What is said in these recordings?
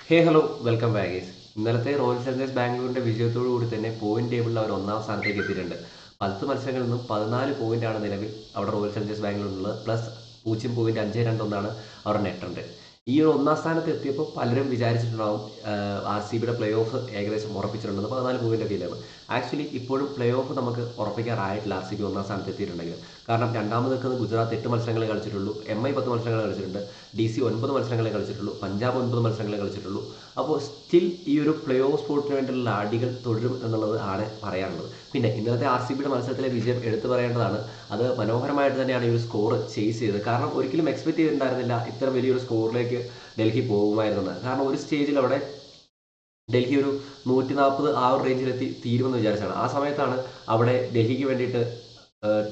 Hello welcome back guys. ഇന്നലത്തെ royal Challengers ബാംഗ്ലൂരിന്റെ വിജയത്തോടു കൂടി തന്നെ പോയിന്റ് ടേബിളിൽ അവർ ഒന്നാം സ്ഥാനത്തേക്ക് എത്തിയിട്ടുണ്ട്. 10 മത്സരങ്ങളിൽ നിന്നും 14 പോയിന്റാണ് നിലവിൽ അവിടെ റോയൽ ചലഞ്ചേഴ്സ് ബാംഗ്ലൂരിനുള്ളത്. പ്ലസ് 0.521 അവരുടെ നെറ്റുണ്ട്. ഈ ഒരു ഒന്നാം സ്ഥാനത്ത് എത്തിയപ്പോൾ പലരും വിചാരിച്ചിട്ടുണ്ടാവും ആർ സി ബിയുടെ പ്ലേ ഓഫ് ഏകദേശം ഉറപ്പിച്ചിട്ടുണ്ടെന്ന്. 14 പോയിന്റൊക്കെ ഇല്ലായിരുന്നു. ആക്ച്വലി ഇപ്പോഴും പ്ലേ ഓഫ് നമുക്ക് ഉറപ്പിക്കാറായിട്ടില്ല. ആർ സി ബി ഒന്നാം സ്ഥാനത്ത് എത്തിയിട്ടുണ്ടെങ്കിൽ. കാരണം രണ്ടാമത് നിൽക്കുന്നത് ഗുജറാത്ത് 8 മത്സരങ്ങളെ കളിച്ചിട്ടുള്ളൂ, എം ഐ 10 മത്സരങ്ങൾ കളിച്ചിട്ടുണ്ട്, ഡി സി 9 മത്സരങ്ങളെ കളിച്ചിട്ടുള്ളൂ, പഞ്ചാബ് 9 മത്സരങ്ങളെ കളിച്ചിട്ടുള്ളൂ. അപ്പോൾ സ്റ്റിൽ ഈ ഒരു പ്ലേ ഓഫ് സ്പോട്ടിന് വേണ്ടിയുള്ള അടികൾ തുടരും എന്നുള്ളത് ആണ് പറയാനുള്ളത്. പിന്നെ ഇന്നലത്തെ ആർ സി ബിയുടെ മത്സരത്തിലെ വിജയം എടുത്തു പറയേണ്ടതാണ്. അത് മനോഹരമായിട്ട് തന്നെയാണ് ഈ ഒരു സ്കോർ ചേസ് ചെയ്തത്. കാരണം ഒരിക്കലും എക്സ്പെക്ട് ചെയ്തിട്ടുണ്ടായിരുന്നില്ല ഇത്ര വലിയൊരു സ്കോറിലേക്ക് ഡൽഹി പോകുമായിരുന്നത്. കാരണം ഒരു സ്റ്റേജിൽ അവിടെ ഡൽഹി ഒരു 140 ആ ഒരു റേഞ്ചിലെത്തി തീരുമെന്ന് വിചാരിച്ചാണ്. ആ സമയത്താണ് അവിടെ ഡൽഹിക്ക് വേണ്ടിയിട്ട്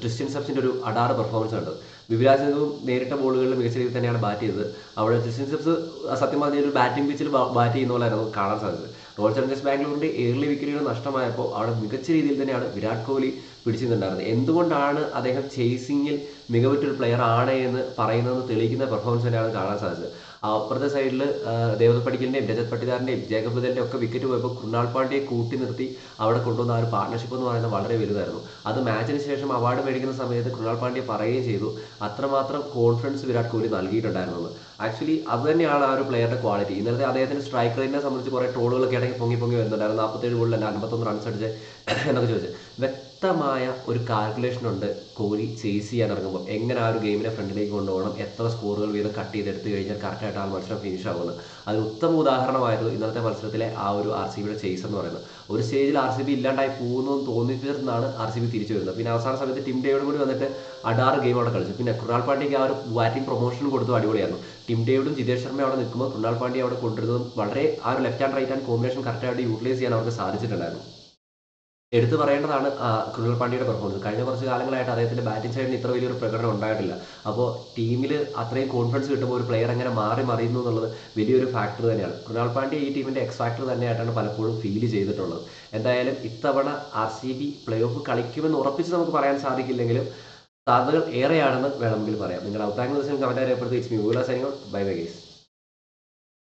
ട്രിസ്റ്റ്യൻ സബ്സിൻ്റെ ഒരു അടാറ് പെർഫോമൻസ് കണ്ടത്. യുവരാജ് സിംഗും നേരിട്ട ബോളുകളിൽ മികച്ച രീതിയിൽ തന്നെയാണ് ബാറ്റ് ചെയ്തത്. അവിടെ ട്രിസ്റ്റ്യൻ സബ്സ് സത്യം പറഞ്ഞ ഒരു ബാറ്റിംഗ് പിച്ചിൽ ബാറ്റ് ചെയ്യുന്ന പോലെയായിരുന്നു കാണാൻ സാധിച്ചത്. റോയൽ ചലഞ്ചേഴ്സ് ബാംഗ്ലൂരിൻ്റെ ഏർലി വിക്കറ്റുകൾ നഷ്ടമായപ്പോൾ അവിടെ മികച്ച രീതിയിൽ തന്നെയാണ് വിരാട് കോഹ്ലി പിടിച്ചിട്ടുണ്ടായിരുന്നത്. എന്തുകൊണ്ടാണ് അദ്ദേഹം ചേസിങ്ങിൽ മികവുറ്റൊരു പ്ലെയർ ആണ് എന്ന് പറയുന്നതെന്ന് തെളിയിക്കുന്ന പെർഫോമൻസ് തന്നെയാണ് കാണാൻ സാധിച്ചത്. അപ്പുറത്തെ സൈഡിൽ ദേവദത്ത് പടിക്കലിൻ്റെയും രജത് പട്ടിദാറിൻ്റെയും ജേക്കബ് ബദലിൻ്റെയും ഒക്കെ വിക്കറ്റ് പോയപ്പോൾ കൃണാൽ പാണ്ഡ്യയെ കൂട്ടി നിർത്തി അവിടെ കൊണ്ടുവന്ന ആ ഒരു പാർട്ണർഷിപ്പ് എന്ന് പറയുന്നത് വളരെ വലുതായിരുന്നു. അത് മാച്ചിന് ശേഷം അവാർഡ് മേടിക്കുന്ന സമയത്ത് കൃണാൽ പാണ്ഡ്യ പറയുകയും ചെയ്തു അത്രമാത്രം കോൺഫിഡൻസ് വിരാട് കോഹ്ലി നൽകിയിട്ടുണ്ടായിരുന്നു. ആക്ച്വലി അത് തന്നെയാണ് ആ ഒരു പ്ലെയറുടെ ക്വാളിറ്റി. ഇന്നലത്തെ അദ്ദേഹത്തിൻ്റെ സ്ട്രൈക്ക് റേറ്റിനെ സംബന്ധിച്ച് കുറേ ട്രോളുകളൊക്കെ ഇടയ്ക്ക് പൊങ്ങി വരുന്നുണ്ടായിരുന്നു. 47 ബോളിൽ 51 റൺസ് അടിച്ച് എന്നൊക്കെ ചോദിച്ചത്. വ്യക്തമായ ഒരു കാൽക്കുലേഷൻ ഉണ്ട് കോഹ്ലി ചേസ് ചെയ്യാൻ ഇറങ്ങുമ്പോൾ. എങ്ങനെ ആ ഒരു ഗെയിമിനെ ഫ്രണ്ടിലേക്ക് കൊണ്ടുപോകണം, എത്ര സ്കോറുകൾ വീതം കട്ട് ചെയ്തെടുത്ത് കഴിഞ്ഞാൽ കറക്റ്റായിട്ട് ആ മത്സരം ഫിനിഷ് ആകുന്നത്. അതിന് ഉത്തമ ഉദാഹരണമായിരുന്നു ഇന്നത്തെ മത്സരത്തിലെ ആ ഒരു ആർ സി ബിയുടെ ചേസ് എന്ന് പറയുന്നത്. ഒരു സ്റ്റേജിൽ ആർ സി ബി ഇല്ലാണ്ടായി പോകുന്നതെന്ന് തോന്നിപ്പിച്ചിരുന്നാണ് ആർ സി ബി തിരിച്ചു വരുന്നത്. പിന്നെ അവസാന സമയത്ത് ടിം ഡേവിഡും കൂടി വന്നിട്ട് അടാറ് ഗെയിം അവിടെ കളിച്ചു. പിന്നെ കൃണാൽ പാണ്ഡ്യയ്ക്ക് ആ ഒരു ബാറ്റിംഗ് പ്രൊമോഷൻ കൊടുത്തു അടിപൊളിയായിരുന്നു. ടിം ഡേവിഡും ജിതേഷ് ശർമ്മ അവിടെ നിൽക്കുമ്പോൾ കൃണാൽ പാണ്ഡ്യ അവിടെ കൊണ്ടുവരുന്നതും വളരെ ആ ഒരു left and right hand combination കറക്റ്റായിട്ട് യൂട്ടിലൈസ് ചെയ്യാൻ അവർക്ക് സാധിച്ചിട്ടുണ്ടായിരുന്നു. എടുത്തു പറയേണ്ടതാണ് കൃണാൽ പാണ്ഡ്യയുടെ പെർഫോമൻസ്. കഴിഞ്ഞ കുറച്ച് കാലങ്ങളായിട്ട് അദ്ദേഹത്തിൻ്റെ ബാറ്റിംഗ് സൈഡിൽ ഇത്ര വലിയൊരു പ്രകടനം ഉണ്ടായിട്ടില്ല. അപ്പോൾ ടീമിൽ അത്രയും കോൺഫിഡൻസ് കിട്ടുമ്പോൾ ഒരു പ്ലെയർ എങ്ങനെ മറിയുന്നു എന്നുള്ളത് വലിയൊരു ഫാക്ടർ തന്നെയാണ്. കൃണാൽ പാണ്ഡ്യ ഈ ടീമിൻ്റെ എക്സ് ഫാക്ടർ തന്നെയായിട്ടാണ് പലപ്പോഴും ഫീൽ ചെയ്തിട്ടുള്ളത്. എന്തായാലും ഇത്തവണ R C B playoff കളിക്കുമെന്ന് ഉറപ്പിച്ച് നമുക്ക് പറയാൻ സാധിക്കില്ലെങ്കിലും സാധ്യതകൾ ഏറെയാണെന്ന് വേണമെങ്കിൽ പറയാം. നിങ്ങളുടെ അഭിപ്രായങ്ങൾ കമൻറ്റായി രേഖപ്പെടുത്തി. It's me signing out. Bye bye guys.